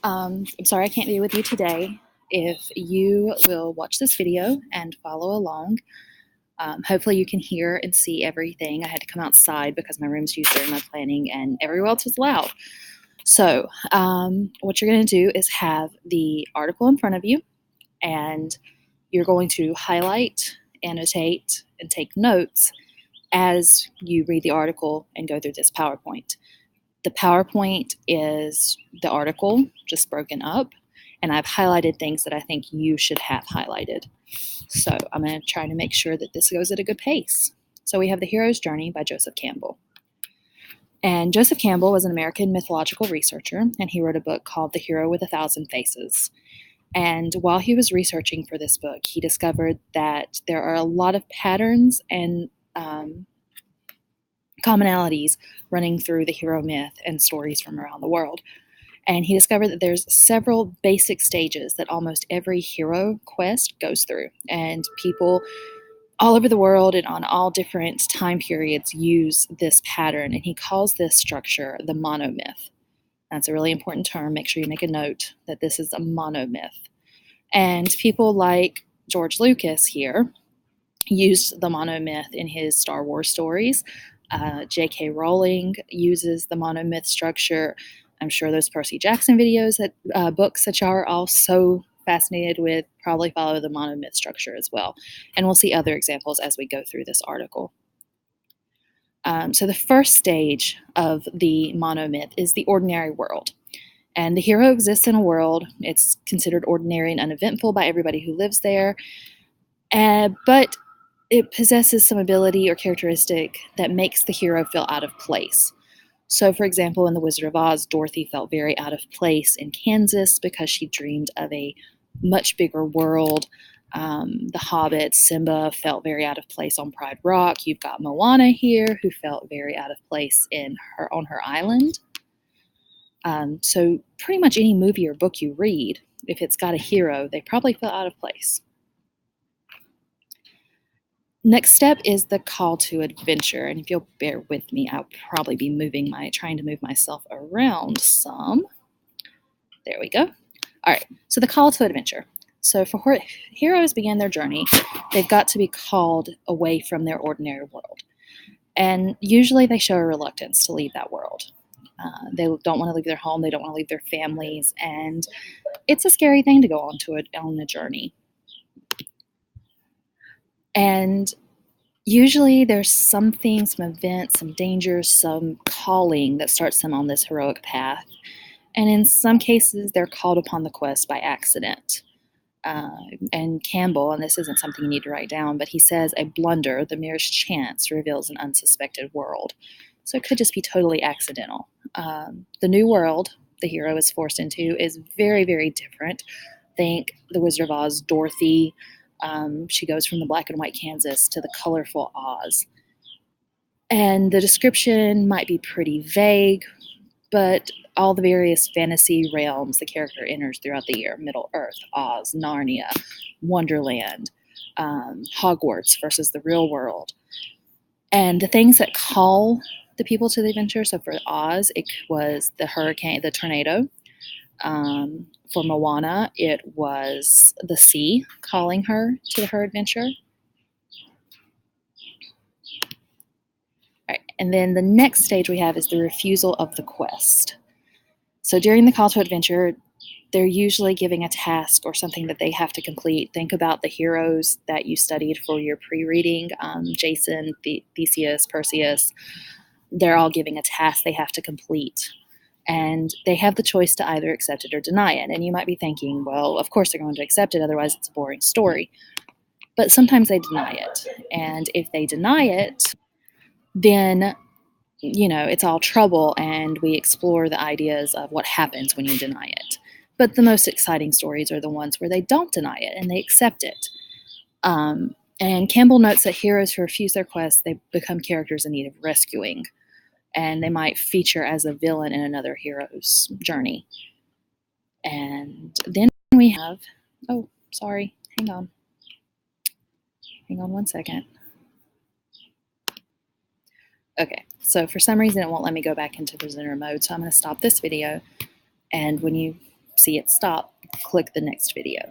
I'm sorry I can't be with you today. If you will watch this video and follow along, hopefully you can hear and see everything. I had to come outside because my room's used during my planning and everywhere else was loud. So what you're going to do is have the article in front of you, and you're going to highlight, annotate, and take notes as you read the article and go through this PowerPoint. The PowerPoint is the article just broken up, and I've highlighted things that I think you should have highlighted. So I'm going to try to make sure that this goes at a good pace. So we have The Hero's Journey by Joseph Campbell. And Joseph Campbell was an American mythological researcher, and he wrote a book called The Hero with a Thousand Faces. And while he was researching for this book, he discovered that there are a lot of patterns and commonalities running through the hero myth and stories from around the world. And he discovered that there's several basic stages that almost every hero quest goes through. And people all over the world and on all different time periods use this pattern. And he calls this structure the monomyth. That's a really important term. Make sure you make a note that this is a monomyth. And people like George Lucas here used the monomyth in his Star Wars stories. J.K. Rowling uses the monomyth structure. I'm sure those Percy Jackson videos, that books that y'all are all so fascinated with, probably follow the monomyth structure as well. And we'll see other examples as we go through this article. So the first stage of the monomyth is the ordinary world. And the hero exists in a world. It's considered ordinary and uneventful by everybody who lives there. But it possesses some ability or characteristic that makes the hero feel out of place. So, for example, in The Wizard of Oz, Dorothy felt very out of place in Kansas because she dreamed of a much bigger world. The Hobbit, Simba, felt very out of place on Pride Rock. You've got Moana here, who felt very out of place on her island. So pretty much any movie or book you read, if it's got a hero, they probably feel out of place. Next step is the call to adventure. And if you'll bear with me, I'll probably be trying to move myself around some. There we go. All right, so the call to adventure. So for heroes begin their journey, they've got to be called away from their ordinary world. And usually they show a reluctance to leave that world. They don't want to leave their home, they don't want to leave their families, and it's a scary thing to go on a journey. And usually there's something, some event, some danger, some calling that starts them on this heroic path. And in some cases, they're called upon the quest by accident. And Campbell, and this isn't something you need to write down, but he says a blunder, the merest chance, reveals an unsuspected world. So it could just be totally accidental. The new world the hero is forced into is very, very different. Think The Wizard of Oz, Dorothy. She goes from the black and white Kansas to the colorful Oz. And the description might be pretty vague, but all the various fantasy realms the character enters throughout the year: Middle-earth, Oz, Narnia, Wonderland, Hogwarts versus the real world. And the things that call the people to the adventure, so for Oz, it was the hurricane, the tornado. For Moana, it was the sea calling her to her adventure. All right, and then the next stage we have is the refusal of the quest. So during the call to adventure, they're usually giving a task or something that they have to complete. Think about the heroes that you studied for your pre-reading, Jason, Theseus, Perseus. They're all giving a task they have to complete. And they have the choice to either accept it or deny it. And you might be thinking, well, of course they're going to accept it, otherwise it's a boring story. But sometimes they deny it. And if they deny it, then it's all trouble, and we explore the ideas of what happens when you deny it. But the most exciting stories are the ones where they don't deny it and they accept it. And Campbell notes that heroes who refuse their quest, they become characters in need of rescuing, and they might feature as a villain in another hero's journey. And then we have, hang on one second. Okay, so for some reason it won't let me go back into presenter mode, so I'm going to stop this video, and when you see it stop, click the next video.